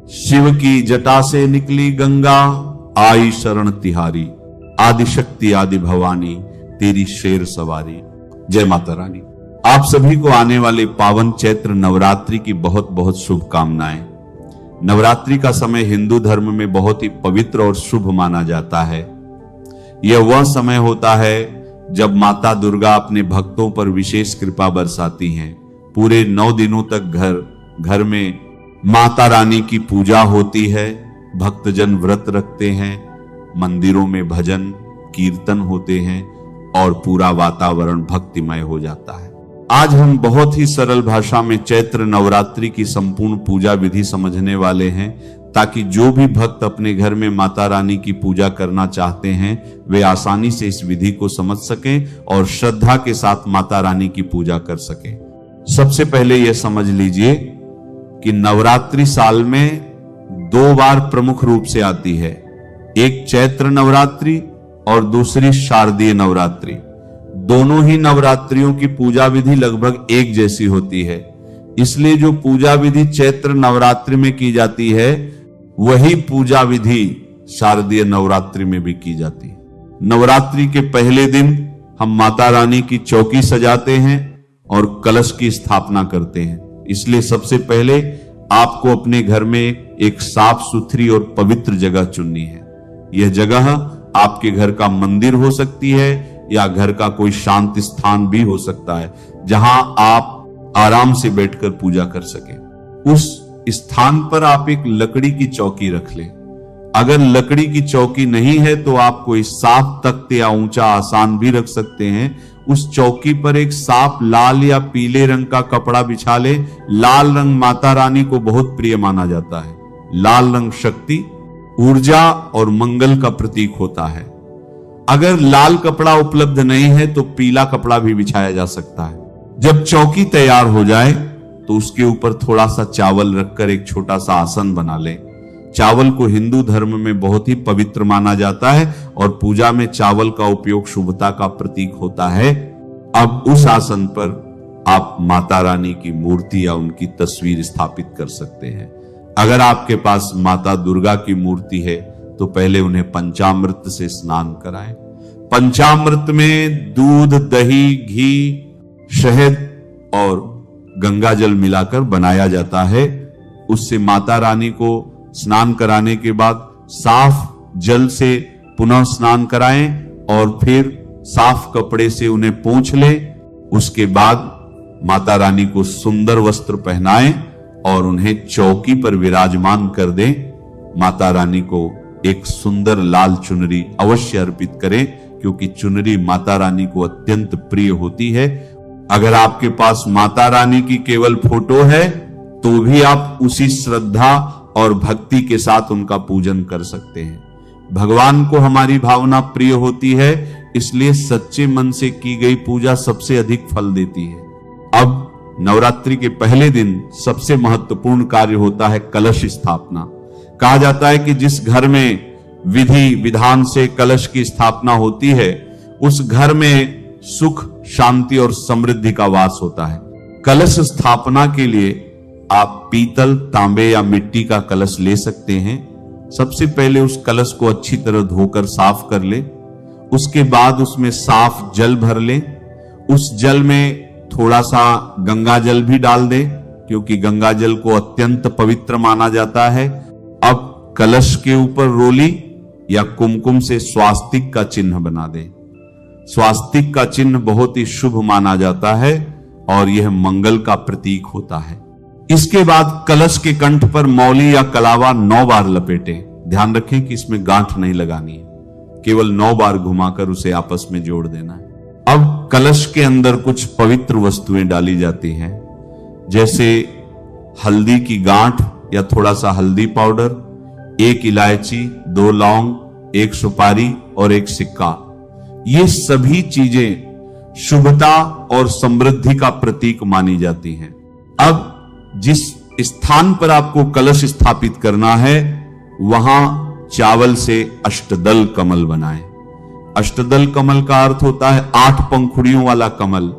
शिव की जटा से निकली गंगा, आई शरण तिहारी। आदि शक्ति आदि भवानी, तेरी शेर सवारी। जय माता रानी। आप सभी को आने वाले पावन चैत्र नवरात्रि की बहुत बहुत शुभकामनाएं। नवरात्रि का समय हिंदू धर्म में बहुत ही पवित्र और शुभ माना जाता है। यह वह समय होता है जब माता दुर्गा अपने भक्तों पर विशेष कृपा बरसाती हैं। पूरे 9 दिनों तक घर में माता रानी की पूजा होती है। भक्तजन व्रत रखते हैं, मंदिरों में भजन कीर्तन होते हैं और पूरा वातावरण भक्तिमय हो जाता है। आज हम बहुत ही सरल भाषा में चैत्र नवरात्रि की संपूर्ण पूजा विधि समझने वाले हैं, ताकि जो भी भक्त अपने घर में माता रानी की पूजा करना चाहते हैं वे आसानी से इस विधि को समझ सकें और श्रद्धा के साथ माता रानी की पूजा कर सकें। सबसे पहले यह समझ लीजिए कि नवरात्रि साल में 2 बार प्रमुख रूप से आती है, एक चैत्र नवरात्रि और दूसरी शारदीय नवरात्रि। दोनों ही नवरात्रियों की पूजा विधि लगभग एक जैसी होती है, इसलिए जो पूजा विधि चैत्र नवरात्रि में की जाती है वही पूजा विधि शारदीय नवरात्रि में भी की जाती है। नवरात्रि के पहले दिन हम माता रानी की चौकी सजाते हैं और कलश की स्थापना करते हैं। इसलिए सबसे पहले आपको अपने घर में एक साफ सुथरी और पवित्र जगह चुननी है। यह जगह आपके घर का मंदिर हो सकती है या घर का कोई शांत स्थान भी हो सकता है, जहां आप आराम से बैठकर पूजा कर सकें। उस स्थान पर आप एक लकड़ी की चौकी रख लें। अगर लकड़ी की चौकी नहीं है तो आप कोई साफ तख्त या ऊंचा आसान भी रख सकते हैं। उस चौकी पर एक साफ लाल या पीले रंग का कपड़ा बिछा ले। लाल रंग माता रानी को बहुत प्रिय माना जाता है। लाल रंग शक्ति, ऊर्जा और मंगल का प्रतीक होता है। अगर लाल कपड़ा उपलब्ध नहीं है तो पीला कपड़ा भी बिछाया जा सकता है। जब चौकी तैयार हो जाए तो उसके ऊपर थोड़ा सा चावल रखकर एक छोटा सा आसन बना लें। चावल को हिंदू धर्म में बहुत ही पवित्र माना जाता है और पूजा में चावल का उपयोग शुभता का प्रतीक होता है। अब उस आसन पर आप माता रानी की मूर्ति या उनकी तस्वीर स्थापित कर सकते हैं। अगर आपके पास माता दुर्गा की मूर्ति है तो पहले उन्हें पंचामृत से स्नान कराएं। पंचामृत में दूध, दही, घी, शहद और गंगा जल मिलाकर बनाया जाता है। उससे माता रानी को स्नान कराने के बाद साफ जल से पुनः स्नान कराएं और फिर साफ कपड़े से उन्हें पोंछ लें। उसके बाद माता रानी को सुंदर वस्त्र पहनाएं और उन्हें चौकी पर विराजमान कर दें। माता रानी को एक सुंदर लाल चुनरी अवश्य अर्पित करें, क्योंकि चुनरी माता रानी को अत्यंत प्रिय होती है। अगर आपके पास माता रानी की केवल फोटो है तो भी आप उसी श्रद्धा और भक्ति के साथ उनका पूजन कर सकते हैं। भगवान को हमारी भावना प्रिय होती है, इसलिए सच्चे मन से की गई पूजा सबसे अधिक फल देती है। अब नवरात्रि के पहले दिन सबसे महत्वपूर्ण कार्य होता है कलश स्थापना। कहा जाता है कि जिस घर में विधि विधान से कलश की स्थापना होती है उस घर में सुख, शांति और समृद्धि का वास होता है। कलश स्थापना के लिए आप पीतल, तांबे या मिट्टी का कलश ले सकते हैं। सबसे पहले उस कलश को अच्छी तरह धोकर साफ कर ले। उसके बाद उसमें साफ जल भर ले। उस जल में थोड़ा सा गंगा जल भी डाल दे, क्योंकि गंगा जल को अत्यंत पवित्र माना जाता है। अब कलश के ऊपर रोली या कुमकुम से स्वास्तिक का चिन्ह बना दे। स्वास्तिक का चिन्ह बहुत ही शुभ माना जाता है और यह मंगल का प्रतीक होता है। इसके बाद कलश के कंठ पर मौली या कलावा 9 बार लपेटें। ध्यान रखें कि इसमें गांठ नहीं लगानी है, केवल 9 बार घुमाकर उसे आपस में जोड़ देना है। अब कलश के अंदर कुछ पवित्र वस्तुएं डाली जाती हैं, जैसे हल्दी की गांठ या थोड़ा सा हल्दी पाउडर, 1 इलायची, 2 लौंग, 1 सुपारी और 1 सिक्का। ये सभी चीजें शुभता और समृद्धि का प्रतीक मानी जाती हैं। अब जिस स्थान पर आपको कलश स्थापित करना है वहां चावल से अष्टदल कमल बनाएं। अष्टदल कमल का अर्थ होता है 8 पंखुड़ियों वाला कमल।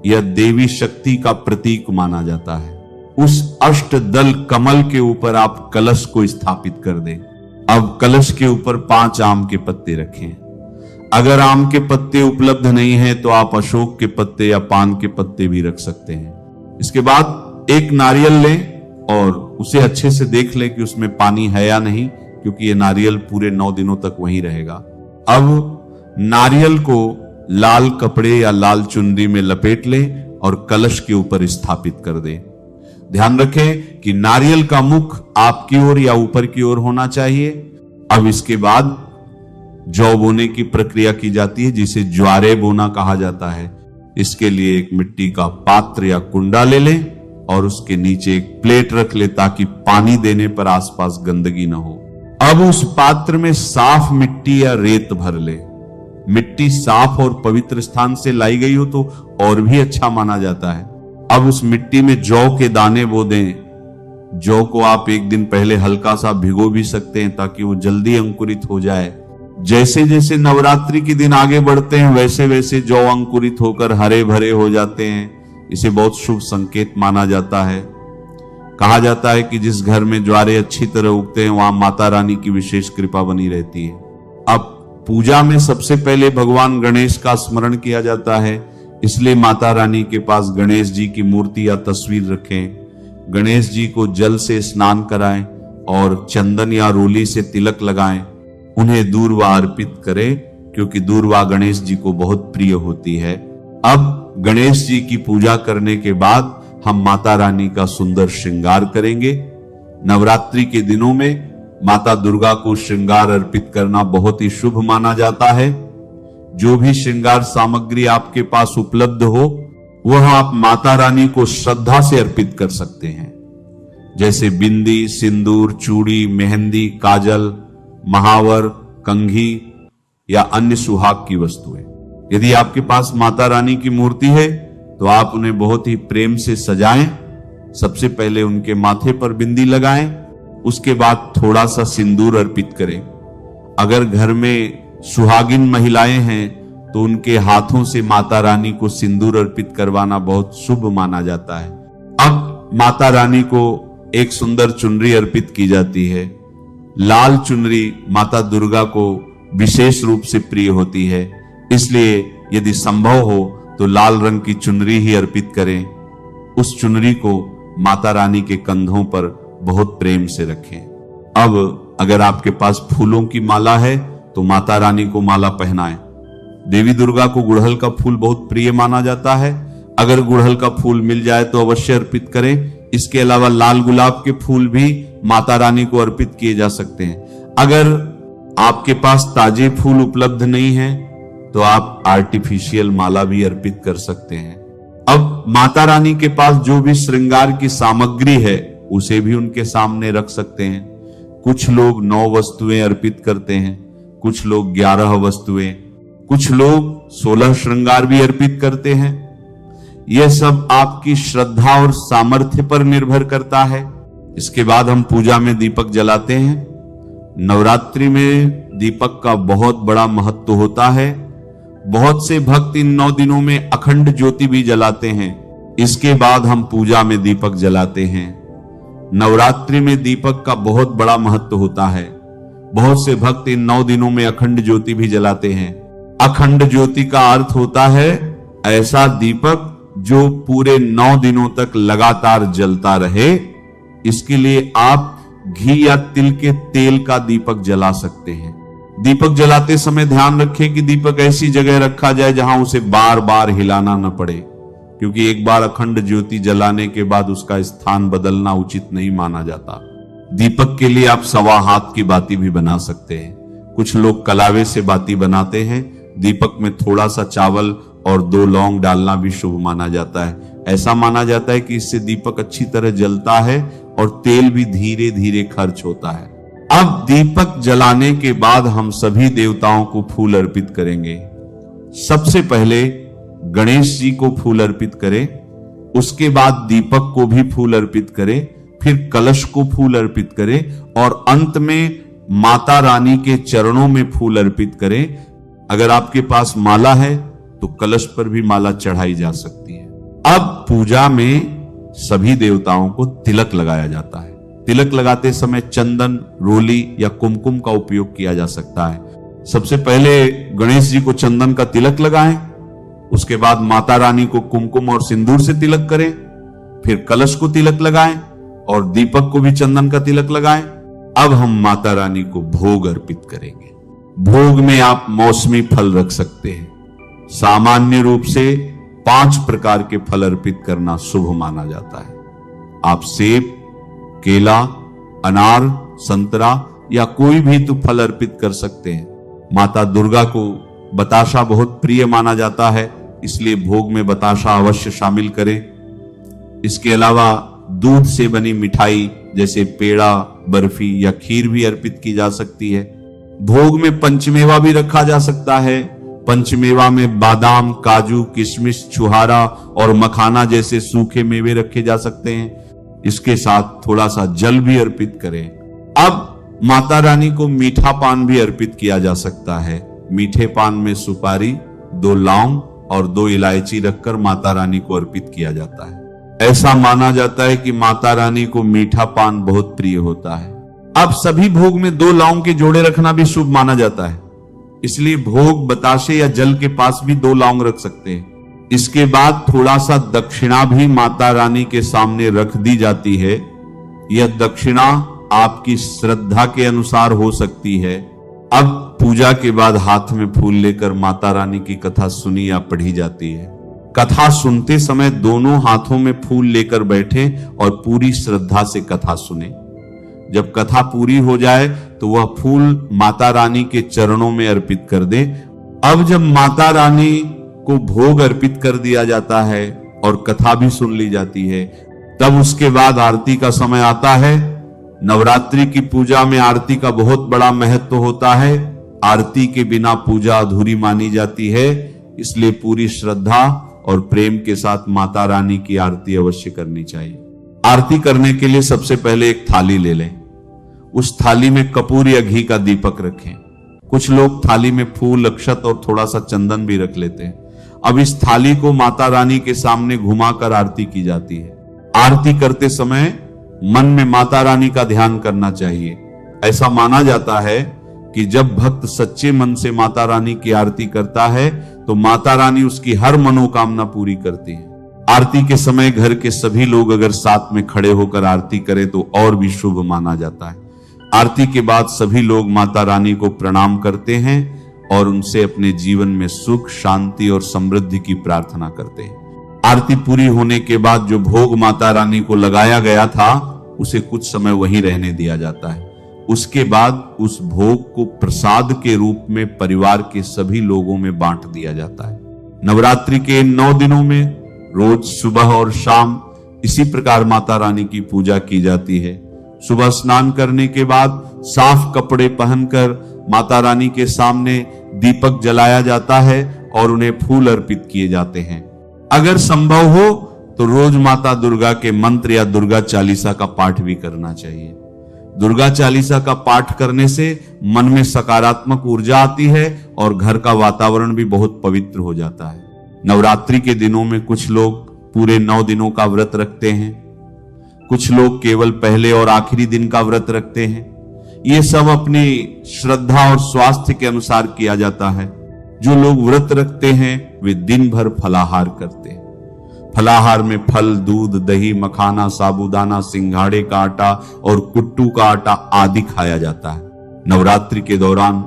यह देवी शक्ति का प्रतीक माना जाता है। उस अष्टदल कमल के ऊपर आप कलश को स्थापित कर दें। अब कलश के ऊपर 5 आम के पत्ते रखें। अगर आम के पत्ते उपलब्ध नहीं है तो आप अशोक के पत्ते या पान के पत्ते भी रख सकते हैं। इसके बाद एक नारियल लें और उसे अच्छे से देख लें कि उसमें पानी है या नहीं, क्योंकि ये नारियल पूरे 9 दिनों तक वहीं रहेगा। अब नारियल को लाल कपड़े या लाल चुनरी में लपेट लें और कलश के ऊपर स्थापित कर दें। ध्यान रखें कि नारियल का मुख आपकी ओर या ऊपर की ओर होना चाहिए। अब इसके बाद जौ बोने की प्रक्रिया की जाती है, जिसे ज्वारे बोना कहा जाता है। इसके लिए एक मिट्टी का पात्र या कुंडा ले लें और उसके नीचे एक प्लेट रख ले ताकि पानी देने पर आसपास गंदगी ना हो। अब उस पात्र में साफ मिट्टी या रेत भर ले। मिट्टी साफ और पवित्र स्थान से लाई गई हो तो और भी अच्छा माना जाता है। अब उस मिट्टी में जौ के दाने बो दें। जौ को आप एक दिन पहले हल्का सा भिगो भी सकते हैं ताकि वो जल्दी अंकुरित हो जाए। जैसे जैसे नवरात्रि के दिन आगे बढ़ते हैं वैसे वैसे जौ अंकुरित होकर हरे भरे हो जाते हैं। इसे बहुत शुभ संकेत माना जाता है। कहा जाता है कि जिस घर में ज्वारे अच्छी तरह उगते हैं वहां माता रानी की विशेष कृपा बनी रहती है। अब पूजा में सबसे पहले भगवान गणेश का स्मरण किया जाता है, इसलिए माता रानी के पास गणेश जी की मूर्ति या तस्वीर रखें। गणेश जी को जल से स्नान कराएं और चंदन या रोली से तिलक लगाएं। उन्हें दूर्वा अर्पित करें क्योंकि दूर्वा गणेश जी को बहुत प्रिय होती है। अब गणेश जी की पूजा करने के बाद हम माता रानी का सुंदर श्रृंगार करेंगे। नवरात्रि के दिनों में माता दुर्गा को श्रृंगार अर्पित करना बहुत ही शुभ माना जाता है। जो भी श्रृंगार सामग्री आपके पास उपलब्ध हो वह आप माता रानी को श्रद्धा से अर्पित कर सकते हैं, जैसे बिंदी, सिंदूर, चूड़ी, मेहंदी, काजल, महावर, कंघी या अन्य सुहाग की वस्तुएं। यदि आपके पास माता रानी की मूर्ति है तो आप उन्हें बहुत ही प्रेम से सजाएं। सबसे पहले उनके माथे पर बिंदी लगाएं, उसके बाद थोड़ा सा सिंदूर अर्पित करें। अगर घर में सुहागिन महिलाएं हैं तो उनके हाथों से माता रानी को सिंदूर अर्पित करवाना बहुत शुभ माना जाता है। अब माता रानी को एक सुंदर चुनरी अर्पित की जाती है। लाल चुनरी माता दुर्गा को विशेष रूप से प्रिय होती है, इसलिए यदि संभव हो तो लाल रंग की चुनरी ही अर्पित करें। उस चुनरी को माता रानी के कंधों पर बहुत प्रेम से रखें। अब अगर आपके पास फूलों की माला है तो माता रानी को माला पहनाएं। देवी दुर्गा को गुड़हल का फूल बहुत प्रिय माना जाता है। अगर गुड़हल का फूल मिल जाए तो अवश्य अर्पित करें। इसके अलावा लाल गुलाब के फूल भी माता रानी को अर्पित किए जा सकते हैं। अगर आपके पास ताजे फूल उपलब्ध नहीं है तो आप आर्टिफिशियल माला भी अर्पित कर सकते हैं। अब माता रानी के पास जो भी श्रृंगार की सामग्री है उसे भी उनके सामने रख सकते हैं। कुछ लोग 9 वस्तुएं अर्पित करते हैं, कुछ लोग 11 वस्तुएं, कुछ लोग 16 श्रृंगार भी अर्पित करते हैं। यह सब आपकी श्रद्धा और सामर्थ्य पर निर्भर करता है। इसके बाद हम पूजा में दीपक जलाते हैं। नवरात्रि में दीपक का बहुत बड़ा महत्व होता है। बहुत से भक्त इन 9 दिनों में अखंड ज्योति भी जलाते हैं। इसके बाद हम पूजा में दीपक जलाते हैं। नवरात्रि में दीपक का बहुत बड़ा महत्व होता है। बहुत से भक्त इन 9 दिनों में अखंड ज्योति भी जलाते हैं। अखंड ज्योति का अर्थ होता है ऐसा दीपक जो पूरे 9 दिनों तक लगातार जलता रहे। इसके लिए आप घी या तिल के तेल का दीपक जला सकते हैं। दीपक जलाते समय ध्यान रखें कि दीपक ऐसी जगह रखा जाए जहां उसे बार बार हिलाना न पड़े, क्योंकि एक बार अखंड ज्योति जलाने के बाद उसका स्थान बदलना उचित नहीं माना जाता। दीपक के लिए आप 1.25 हाथ की बाती भी बना सकते हैं। कुछ लोग कलावे से बाती बनाते हैं। दीपक में थोड़ा सा चावल और 2 लौंग डालना भी शुभ माना जाता है। ऐसा माना जाता है कि इससे दीपक अच्छी तरह जलता है और तेल भी धीरे धीरे खर्च होता है। अब दीपक जलाने के बाद हम सभी देवताओं को फूल अर्पित करेंगे। सबसे पहले गणेश जी को फूल अर्पित करें, उसके बाद दीपक को भी फूल अर्पित करें, फिर कलश को फूल अर्पित करें और अंत में माता रानी के चरणों में फूल अर्पित करें। अगर आपके पास माला है तो कलश पर भी माला चढ़ाई जा सकती है। अब पूजा में सभी देवताओं को तिलक लगाया जाता है। तिलक लगाते समय चंदन, रोली या कुमकुम का उपयोग किया जा सकता है। सबसे पहले गणेश जी को चंदन का तिलक लगाएं, उसके बाद माता रानी को कुमकुम और सिंदूर से तिलक करें, फिर कलश को तिलक लगाएं और दीपक को भी चंदन का तिलक लगाएं। अब हम माता रानी को भोग अर्पित करेंगे। भोग में आप मौसमी फल रख सकते हैं। सामान्य रूप से 5 प्रकार के फल अर्पित करना शुभ माना जाता है। आप सेब, केला, अनार, संतरा या कोई भी तो फल अर्पित कर सकते हैं। माता दुर्गा को बताशा बहुत प्रिय माना जाता है, इसलिए भोग में बताशा अवश्य शामिल करें। इसके अलावा दूध से बनी मिठाई जैसे पेड़ा, बर्फी या खीर भी अर्पित की जा सकती है। भोग में पंचमेवा भी रखा जा सकता है। पंचमेवा में बादाम, काजू, किशमिश, छुहारा और मखाना जैसे सूखे मेवे रखे जा सकते हैं। इसके साथ थोड़ा सा जल भी अर्पित करें। अब माता रानी को मीठा पान भी अर्पित किया जा सकता है। मीठे पान में सुपारी, 2 लौंग और 2 इलायची रखकर माता रानी को अर्पित किया जाता है। ऐसा माना जाता है कि माता रानी को मीठा पान बहुत प्रिय होता है। अब सभी भोग में 2 लौंग के जोड़े रखना भी शुभ माना जाता है, इसलिए भोग बताशे या जल के पास भी 2 लौंग रख सकते हैं। इसके बाद थोड़ा सा दक्षिणा भी माता रानी के सामने रख दी जाती है। यह दक्षिणा आपकी श्रद्धा के अनुसार हो सकती है। अब पूजा के बाद हाथ में फूल लेकर माता रानी की कथा सुनी या पढ़ी जाती है। कथा सुनते समय दोनों हाथों में फूल लेकर बैठे और पूरी श्रद्धा से कथा सुने। जब कथा पूरी हो जाए तो वह फूल माता रानी के चरणों में अर्पित कर दे। अब जब माता रानी को भोग अर्पित कर दिया जाता है और कथा भी सुन ली जाती है, तब उसके बाद आरती का समय आता है। नवरात्रि की पूजा में आरती का बहुत बड़ा महत्व होता है। आरती के बिना पूजा अधूरी मानी जाती है, इसलिए पूरी श्रद्धा और प्रेम के साथ माता रानी की आरती अवश्य करनी चाहिए। आरती करने के लिए सबसे पहले एक थाली ले लें। उस थाली में कपूर या घी का दीपक रखें। कुछ लोग थाली में फूल, अक्षत और थोड़ा सा चंदन भी रख लेते हैं। अब इस थाली को माता रानी के सामने घुमाकर आरती की जाती है। आरती करते समय मन में माता रानी का ध्यान करना चाहिए। ऐसा माना जाता है कि जब भक्त सच्चे मन से माता रानी की आरती करता है तो माता रानी उसकी हर मनोकामना पूरी करती है। आरती के समय घर के सभी लोग अगर साथ में खड़े होकर आरती करें तो और भी शुभ माना जाता है। आरती के बाद सभी लोग माता रानी को प्रणाम करते हैं और उनसे अपने जीवन में सुख, शांति और समृद्धि की प्रार्थना करते हैं। आरती पूरी होने के बाद जो भोग माता रानी को लगाया गया था उसे कुछ समय वहीं रहने दिया जाता है। उसके बाद उस भोग को प्रसाद के रूप में परिवार के सभी लोगों में बांट दिया जाता है। नवरात्रि के 9 दिनों में रोज सुबह और शाम इसी प्रकार माता रानी की पूजा की जाती है। सुबह स्नान करने के बाद साफ कपड़े पहनकर माता रानी के सामने दीपक जलाया जाता है और उन्हें फूल अर्पित किए जाते हैं। अगर संभव हो तो रोज माता दुर्गा के मंत्र या दुर्गा चालीसा का पाठ भी करना चाहिए। दुर्गा चालीसा का पाठ करने से मन में सकारात्मक ऊर्जा आती है और घर का वातावरण भी बहुत पवित्र हो जाता है। नवरात्रि के दिनों में कुछ लोग पूरे 9 दिनों का व्रत रखते हैं, कुछ लोग केवल पहले और आखिरी दिन का व्रत रखते हैं। ये सब अपनी श्रद्धा और स्वास्थ्य के अनुसार किया जाता है। जो लोग व्रत रखते हैं वे दिन भर फलाहार करते हैं। फलाहार में फल, दूध, दही, मखाना, साबूदाना, सिंघाड़े का आटा और कुट्टू का आटा आदि खाया जाता है। नवरात्रि के दौरान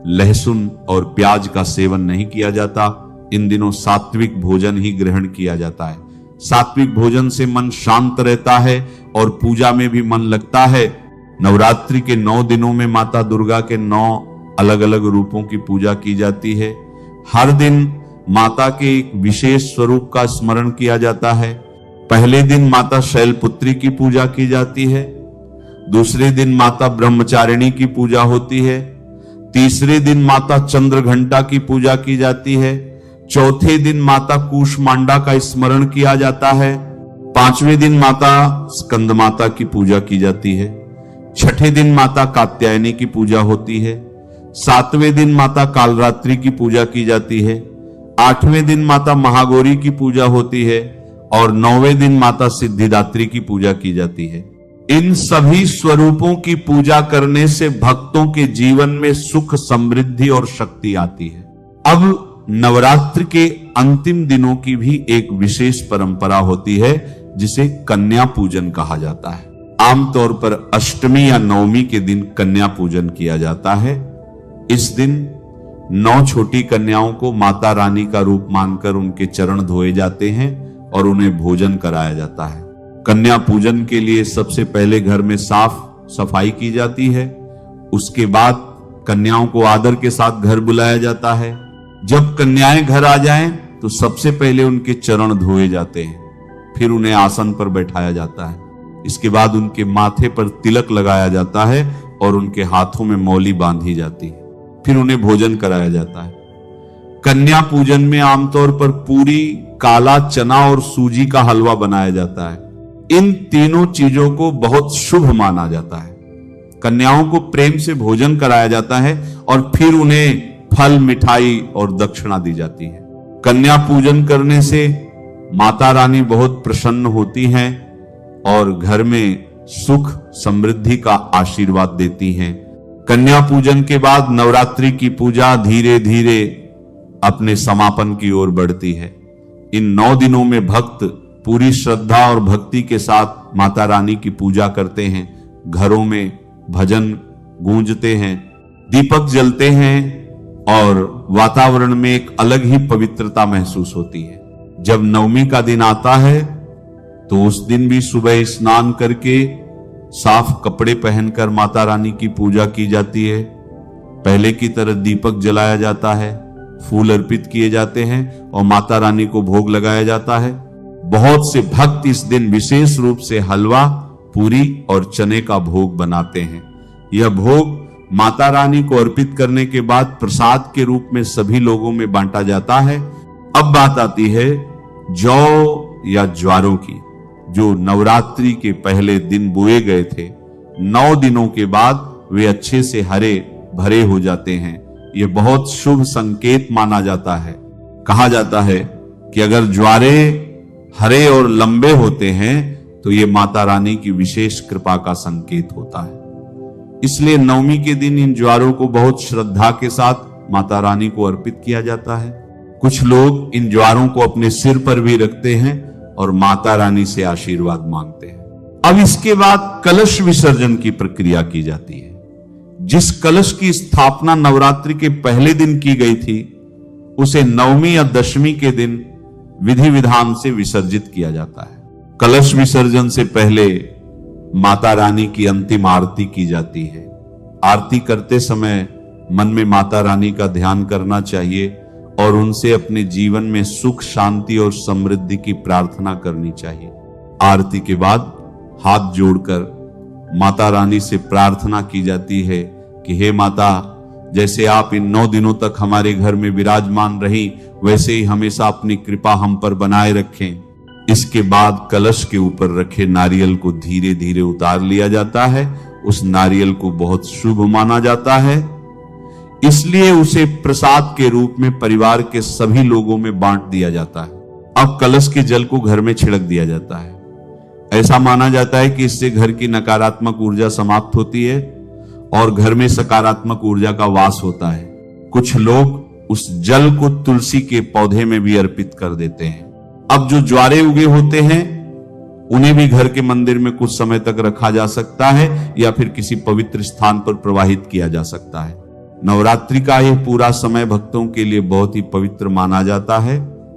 लहसुन और प्याज का सेवन नहीं किया जाता। इन दिनों सात्विक भोजन ही ग्रहण किया जाता है। सात्विक भोजन से मन शांत रहता है और पूजा में भी मन लगता है। नवरात्रि के 9 दिनों में माता दुर्गा के 9 अलग अलग रूपों की पूजा की जाती है। हर दिन माता के एक विशेष स्वरूप का स्मरण किया जाता है। पहले दिन माता शैलपुत्री की पूजा की जाती है, दूसरे दिन माता ब्रह्मचारिणी की पूजा होती है, तीसरे दिन माता चंद्रघंटा की पूजा की जाती है, चौथे दिन माता कूष्मांडा का स्मरण किया जाता है, 5वें दिन माता स्कंद माता की पूजा की जाती है, 6ठे दिन माता कात्यायनी की पूजा होती है, 7वें दिन माता कालरात्रि की पूजा की जाती है, 8वें दिन माता महागौरी की पूजा होती है और 9वें दिन माता सिद्धिदात्री की पूजा की जाती है। इन सभी स्वरूपों की पूजा करने से भक्तों के जीवन में सुख, समृद्धि और शक्ति आती है। अब नवरात्र के अंतिम दिनों की भी एक विशेष परंपरा होती है जिसे कन्या पूजन कहा जाता है। आमतौर पर अष्टमी या नवमी के दिन कन्या पूजन किया जाता है। इस दिन 9 छोटी कन्याओं को माता रानी का रूप मानकर उनके चरण धोए जाते हैं और उन्हें भोजन कराया जाता है। कन्या पूजन के लिए सबसे पहले घर में साफ सफाई की जाती है। उसके बाद कन्याओं को आदर के साथ घर बुलाया जाता है। जब कन्याएं घर आ जाएं तो सबसे पहले उनके चरण धोए जाते हैं, फिर उन्हें आसन पर बैठाया जाता है। इसके बाद उनके माथे पर तिलक लगाया जाता है और उनके हाथों में मौली बांधी जाती है, फिर उन्हें भोजन कराया जाता है। कन्या पूजन में आमतौर पर पूरी, काला चना और सूजी का हलवा बनाया जाता है। इन तीनों चीजों को बहुत शुभ माना जाता है। कन्याओं को प्रेम से भोजन कराया जाता है और फिर उन्हें फल, मिठाई और दक्षिणा दी जाती है। कन्या पूजन करने से माता रानी बहुत प्रसन्न होती हैं और घर में सुख, समृद्धि का आशीर्वाद देती हैं। कन्या पूजन के बाद नवरात्रि की पूजा धीरे धीरे अपने समापन की ओर बढ़ती है। इन 9 दिनों में भक्त पूरी श्रद्धा और भक्ति के साथ माता रानी की पूजा करते हैं। घरों में भजन गूंजते हैं, दीपक जलते हैं और वातावरण में एक अलग ही पवित्रता महसूस होती है। जब नवमी का दिन आता है तो उस दिन भी सुबह स्नान करके साफ कपड़े पहनकर माता रानी की पूजा की जाती है। पहले की तरह दीपक जलाया जाता है, फूल अर्पित किए जाते हैं और माता रानी को भोग लगाया जाता है। बहुत से भक्त इस दिन विशेष रूप से हलवा, पूरी और चने का भोग बनाते हैं। यह भोग माता रानी को अर्पित करने के बाद प्रसाद के रूप में सभी लोगों में बांटा जाता है। अब बात आती है जौ या ज्वारों की, जो नवरात्रि के पहले दिन बोए गए थे। 9 दिनों के बाद वे अच्छे से हरे भरे हो जाते हैं। यह बहुत शुभ संकेत माना जाता है। कहा जाता है कि अगर ज्वारे हरे और लंबे होते हैं तो ये माता रानी की विशेष कृपा का संकेत होता है। इसलिए नवमी के दिन इन ज्वारों को बहुत श्रद्धा के साथ माता रानी को अर्पित किया जाता है। कुछ लोग इन ज्वारों को अपने सिर पर भी रखते हैं और माता रानी से आशीर्वाद मांगते हैं। अब इसके बाद कलश विसर्जन की प्रक्रिया की जाती है। जिस कलश की स्थापना नवरात्रि के पहले दिन की गई थी उसे नवमी या दशमी के दिन विधि विधान से विसर्जित किया जाता है। कलश विसर्जन से पहले माता रानी की अंतिम आरती की जाती है। आरती करते समय मन में माता रानी का ध्यान करना चाहिए और उनसे अपने जीवन में सुख, शांति और समृद्धि की प्रार्थना करनी चाहिए। आरती के बाद हाथ जोड़कर माता रानी से प्रार्थना की जाती है कि हे माता, जैसे आप इन 9 दिनों तक हमारे घर में विराजमान रही, वैसे ही हमेशा अपनी कृपा हम पर बनाए रखें। इसके बाद कलश के ऊपर रखे नारियल को धीरे धीरे उतार लिया जाता है। उस नारियल को बहुत शुभ माना जाता है, इसलिए उसे प्रसाद के रूप में परिवार के सभी लोगों में बांट दिया जाता है। अब कलश के जल को घर में छिड़क दिया जाता है। ऐसा माना जाता है कि इससे घर की नकारात्मक ऊर्जा समाप्त होती है और घर में सकारात्मक ऊर्जा का वास होता है। कुछ लोग उस जल को तुलसी के पौधे में भी अर्पित कर देते हैं। अब जो ज्वारे उगे होते हैं उन्हें भी घर के मंदिर में कुछ समय तक रखा जा सकता है या फिर किसी पवित्र स्थान पर प्रवाहित किया जा सकता है। नवरात्रि का यह पूरा समय भक्तों के लिए बहुत ही पवित्र माना जाता है।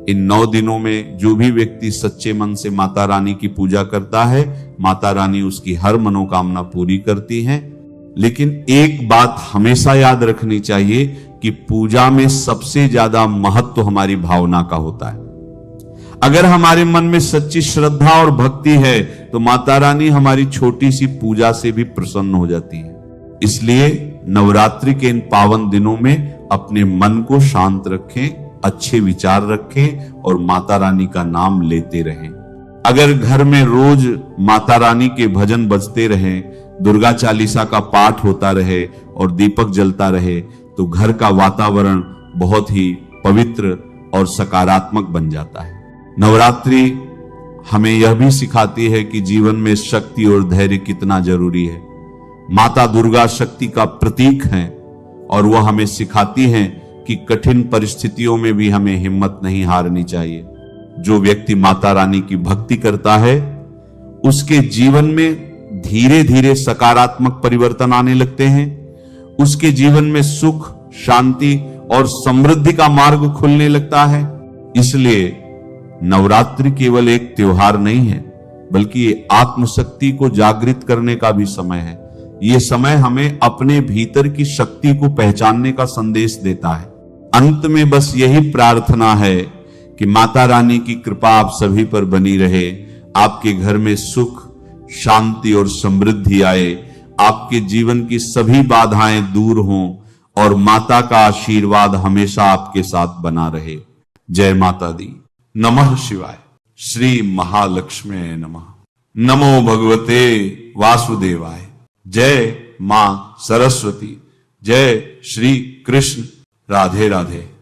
इन 9 दिनों में जो भी व्यक्ति सच्चे मन से माता रानी की पूजा करता है, माता रानी उसकी हर मनोकामना पूरी करती हैं। लेकिन एक बात हमेशा याद रखनी चाहिए कि पूजा में सबसे ज्यादा महत्व हमारी भावना का होता है। अगर हमारे मन में सच्ची श्रद्धा और भक्ति है तो माता रानी हमारी छोटी सी पूजा से भी प्रसन्न हो जाती है। इसलिए नवरात्रि के इन पावन दिनों में अपने मन को शांत रखें, अच्छे विचार रखें और माता रानी का नाम लेते रहें। अगर घर में रोज माता रानी के भजन बजते रहें, दुर्गा चालीसा का पाठ होता रहे और दीपक जलता रहे तो घर का वातावरण बहुत ही पवित्र और सकारात्मक बन जाता है। नवरात्रि हमें यह भी सिखाती है कि जीवन में शक्ति और धैर्य कितना जरूरी है। माता दुर्गा शक्ति का प्रतीक है और वह हमें सिखाती हैं कि कठिन परिस्थितियों में भी हमें हिम्मत नहीं हारनी चाहिए। जो व्यक्ति माता रानी की भक्ति करता है उसके जीवन में धीरे धीरे सकारात्मक परिवर्तन आने लगते हैं। उसके जीवन में सुख, शांति और समृद्धि का मार्ग खुलने लगता है। इसलिए नवरात्रि केवल एक त्योहार नहीं है, बल्कि ये आत्मशक्ति को जागृत करने का भी समय है। ये समय हमें अपने भीतर की शक्ति को पहचानने का संदेश देता है। अंत में बस यही प्रार्थना है कि माता रानी की कृपा आप सभी पर बनी रहे, आपके घर में सुख, शांति और समृद्धि आए, आपके जीवन की सभी बाधाएं दूर हों और माता का आशीर्वाद हमेशा आपके साथ बना रहे। जय माता दी। नमः शिवाय। श्री महालक्ष्मी नमः। नमो भगवते वासुदेवाय। जय मां सरस्वती। जय श्री कृष्ण। राधे राधे।